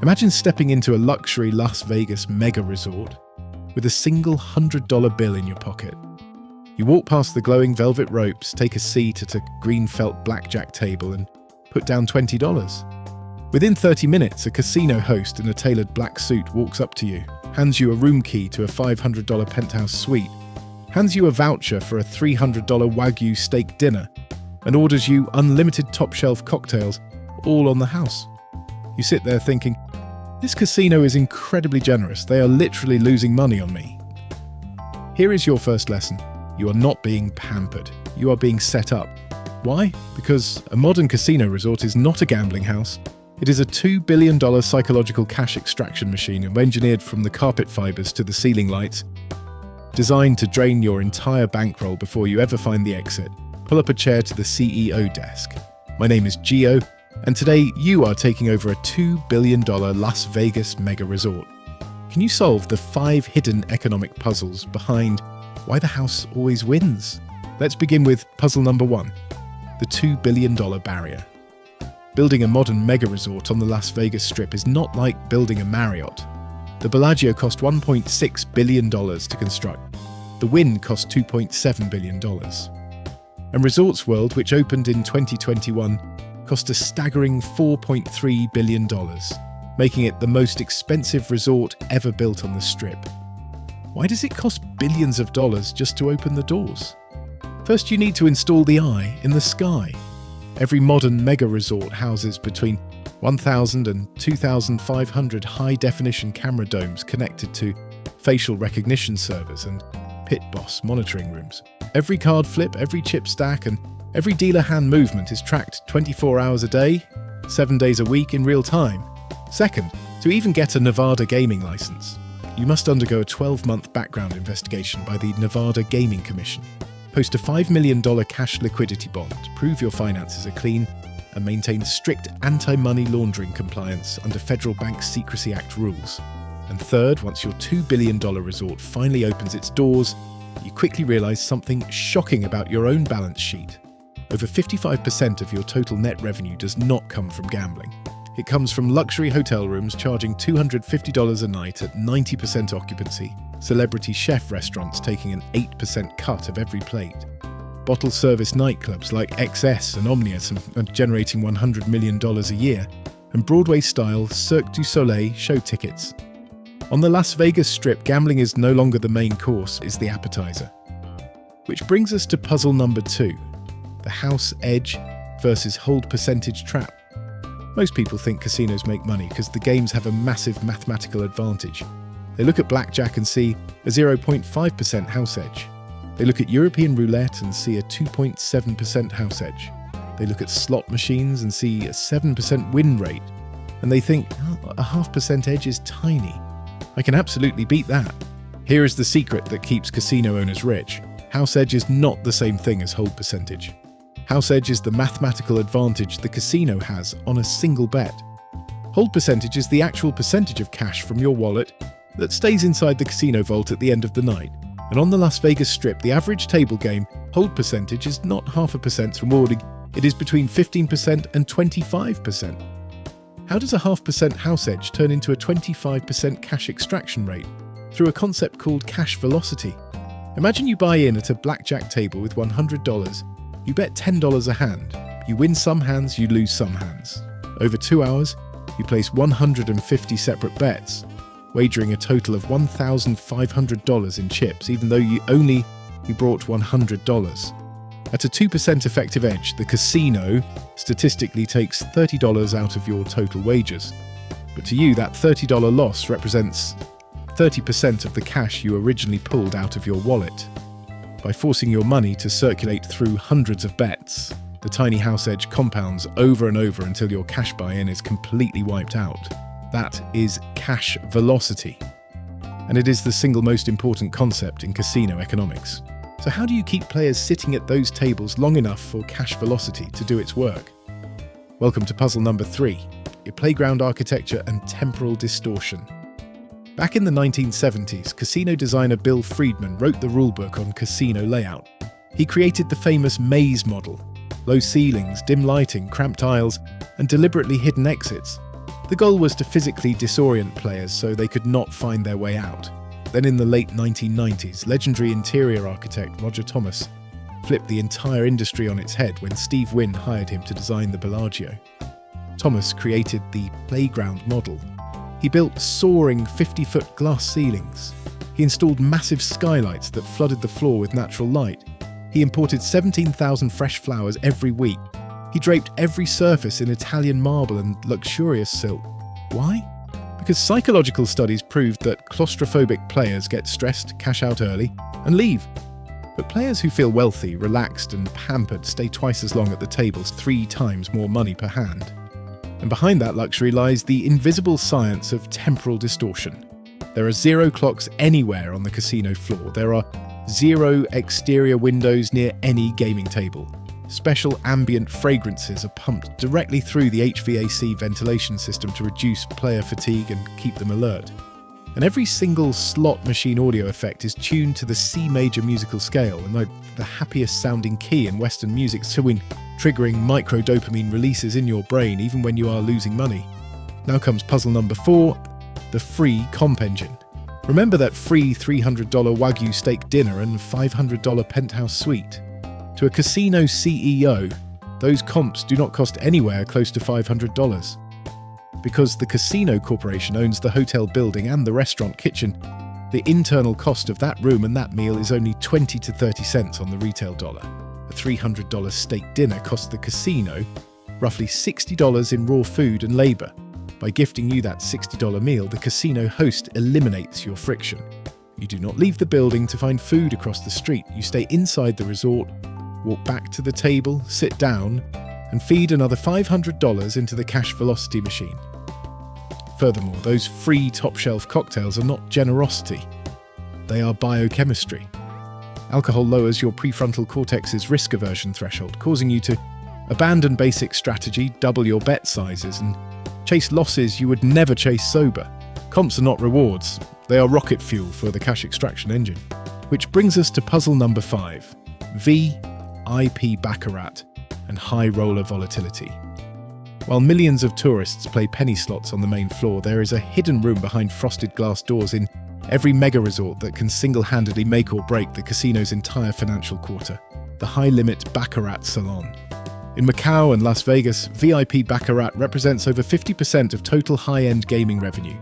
Imagine stepping into a luxury Las Vegas mega resort with a single $100 bill in your pocket. You walk past the glowing velvet ropes, take a seat at a green felt blackjack table and put down $20. Within 30 minutes, a casino host in a tailored black suit walks up to you, hands you a room key to a $500 penthouse suite, hands you a voucher for a $300 wagyu steak dinner, and orders you unlimited top-shelf cocktails, all on the house. You sit there thinking, this casino is incredibly generous. They are literally losing money on me. Here is your first lesson. You are not being pampered. You are being set up. Why? Because a modern casino resort is not a gambling house. It is a $2 billion psychological cash extraction machine engineered from the carpet fibers to the ceiling lights, designed to drain your entire bankroll before you ever find the exit. Pull up a chair to the CEO desk. My name is Gio, and today you are taking over a $2 billion Las Vegas mega resort. Can you solve the 5 hidden economic puzzles behind why the house always wins? Let's begin with puzzle number 1, the $2 billion barrier. Building a modern mega resort on the Las Vegas Strip is not like building a Marriott. The Bellagio cost $1.6 billion to construct. The Wynn cost $2.7 billion. And Resorts World, which opened in 2021, cost a staggering $4.3 billion, making it the most expensive resort ever built on the Strip. Why does it cost billions of dollars just to open the doors? First, you need to install the eye in the sky. Every modern mega resort houses between 1,000 and 2,500 high-definition camera domes connected to facial recognition servers and pit boss monitoring rooms. Every card flip, every chip stack, and every dealer hand movement is tracked 24 hours a day, 7 days a week in real time. Second, to even get a Nevada gaming license, you must undergo a 12-month background investigation by the Nevada Gaming Commission. Post a $5 million cash liquidity bond, prove your finances are clean, and maintain strict anti-money laundering compliance under Federal Bank Secrecy Act rules. And third, once your $2 billion resort finally opens its doors, you quickly realize something shocking about your own balance sheet. Over 55% of your total net revenue does not come from gambling. It comes from luxury hotel rooms charging $250 a night at 90% occupancy, celebrity chef restaurants taking an 8% cut of every plate, bottle service nightclubs like XS and Omnia generating $100 million a year, and Broadway-style Cirque du Soleil show tickets. On the Las Vegas Strip, gambling is no longer the main course, it's the appetizer. Which brings us to puzzle number 2, the house edge versus hold percentage trap. Most people think casinos make money because the games have a massive mathematical advantage. They look at blackjack and see a 0.5% house edge. They look at European roulette and see a 2.7% house edge. They look at slot machines and see a 7% win rate. And they think, oh, a 0.5% edge is tiny. I can absolutely beat that. Here is the secret that keeps casino owners rich. House edge is not the same thing as hold percentage. House edge is the mathematical advantage the casino has on a single bet. Hold percentage is the actual percentage of cash from your wallet that stays inside the casino vault at the end of the night. And on the Las Vegas Strip, the average table game hold percentage is not 0.5% rewarding, it is between 15% and 25%. How does a 0.5% house edge turn into a 25% cash extraction rate? Through a concept called cash velocity. Imagine you buy in at a blackjack table with $100. You bet $10 a hand. You win some hands, you lose some hands. Over 2 hours, you place 150 separate bets, wagering a total of $1,500 in chips, even though you brought $100. At a 2% effective edge, the casino statistically takes $30 out of your total wagers. But to you, that $30 loss represents 30% of the cash you originally pulled out of your wallet. By forcing your money to circulate through hundreds of bets, the tiny house edge compounds over and over until your cash buy-in is completely wiped out. That is cash velocity. And it is the single most important concept in casino economics. So how do you keep players sitting at those tables long enough for cash velocity to do its work? Welcome to puzzle number 3, your playground architecture and temporal distortion. Back in the 1970s, casino designer Bill Friedman wrote the rulebook on casino layout. He created the famous maze model, low ceilings, dim lighting, cramped aisles, and deliberately hidden exits. The goal was to physically disorient players so they could not find their way out. Then in the late 1990s, legendary interior architect Roger Thomas flipped the entire industry on its head when Steve Wynn hired him to design the Bellagio. Thomas created the playground model. He built soaring 50-foot glass ceilings. He installed massive skylights that flooded the floor with natural light. He imported 17,000 fresh flowers every week. He draped every surface in Italian marble and luxurious silk. Why? Because psychological studies proved that claustrophobic players get stressed, cash out early, and leave. But players who feel wealthy, relaxed, and pampered stay twice as long at the tables, 3 times more money per hand. And behind that luxury lies the invisible science of temporal distortion. There are 0 clocks anywhere on the casino floor. There are 0 exterior windows near any gaming table. Special ambient fragrances are pumped directly through the HVAC ventilation system to reduce player fatigue and keep them alert. And every single slot machine audio effect is tuned to the C major musical scale, and like the happiest sounding key in Western music, so when triggering microdopamine releases in your brain even when you are losing money. Now comes puzzle number 4, the free comp engine. Remember that free $300 wagyu steak dinner and $500 penthouse suite? To a casino CEO, those comps do not cost anywhere close to $500. Because the casino corporation owns the hotel building and the restaurant kitchen, the internal cost of that room and that meal is only 20 to 30 cents on the retail dollar. A $300 steak dinner costs the casino roughly $60 in raw food and labor. By gifting you that $60 meal, the casino host eliminates your friction. You do not leave the building to find food across the street. You stay inside the resort, walk back to the table, sit down, and feed another $500 into the cash velocity machine. Furthermore, those free top-shelf cocktails are not generosity. They are biochemistry. Alcohol lowers your prefrontal cortex's risk aversion threshold, causing you to abandon basic strategy, double your bet sizes, and chase losses you would never chase sober. Comps are not rewards. They are rocket fuel for the cash extraction engine. Which brings us to puzzle number 5, VIP Baccarat and high roller volatility. While millions of tourists play penny slots on the main floor, there is a hidden room behind frosted glass doors in every mega resort that can single-handedly make or break the casino's entire financial quarter, the high-limit Baccarat Salon. In Macau and Las Vegas, VIP Baccarat represents over 50% of total high-end gaming revenue.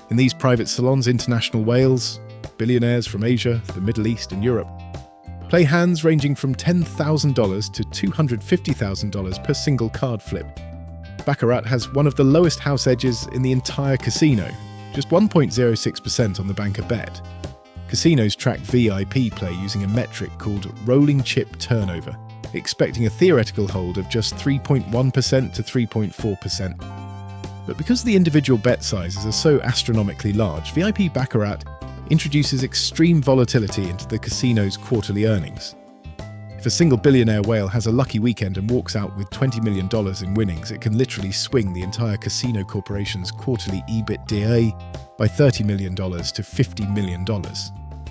In these private salons, international whales, billionaires from Asia, the Middle East and Europe, play hands ranging from $10,000 to $250,000 per single card flip. Baccarat has one of the lowest house edges in the entire casino, just 1.06% on the banker bet. Casinos track VIP play using a metric called rolling chip turnover, expecting a theoretical hold of just 3.1% to 3.4%. But because the individual bet sizes are so astronomically large, VIP Baccarat introduces extreme volatility into the casino's quarterly earnings. If a single billionaire whale has a lucky weekend and walks out with $20 million in winnings, it can literally swing the entire casino corporation's quarterly EBITDA by $30 million to $50 million,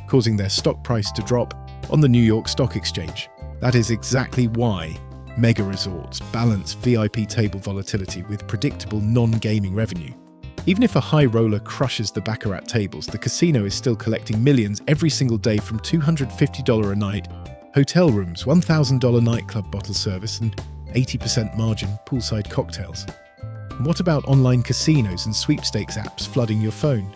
causing their stock price to drop on the New York Stock Exchange. That is exactly why mega resorts balance VIP table volatility with predictable non-gaming revenue. Even if a high roller crushes the Baccarat tables, the casino is still collecting millions every single day from $250 a night hotel rooms, $1,000 nightclub bottle service, and 80% margin poolside cocktails. And what about online casinos and sweepstakes apps flooding your phone?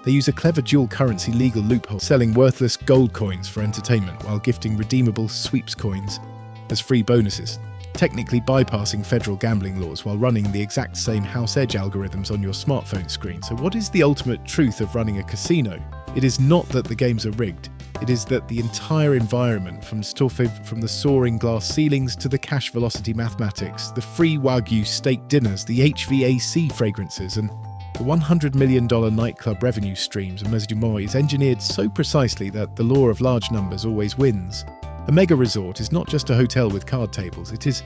They use a clever dual currency legal loophole, selling worthless gold coins for entertainment while gifting redeemable sweeps coins as free bonuses, technically bypassing federal gambling laws while running the exact same house edge algorithms on your smartphone screen. So what is the ultimate truth of running a casino? It is not that the games are rigged. It is that the entire environment, from the soaring glass ceilings to the cash velocity mathematics, the free wagyu steak dinners, the HVAC fragrances, and the $100 million nightclub revenue streams and mesurement is engineered so precisely that the law of large numbers always wins. A mega resort is not just a hotel with card tables, it is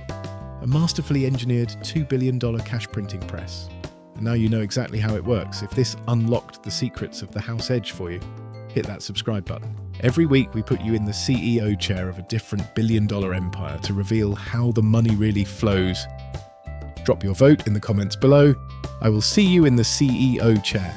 a masterfully engineered $2 billion cash printing press. And now you know exactly how it works. If this unlocked the secrets of the house edge for you, hit that subscribe button. Every week we put you in the CEO chair of a different billion-dollar empire to reveal how the money really flows. Drop your vote in the comments below. I will see you in the CEO chair.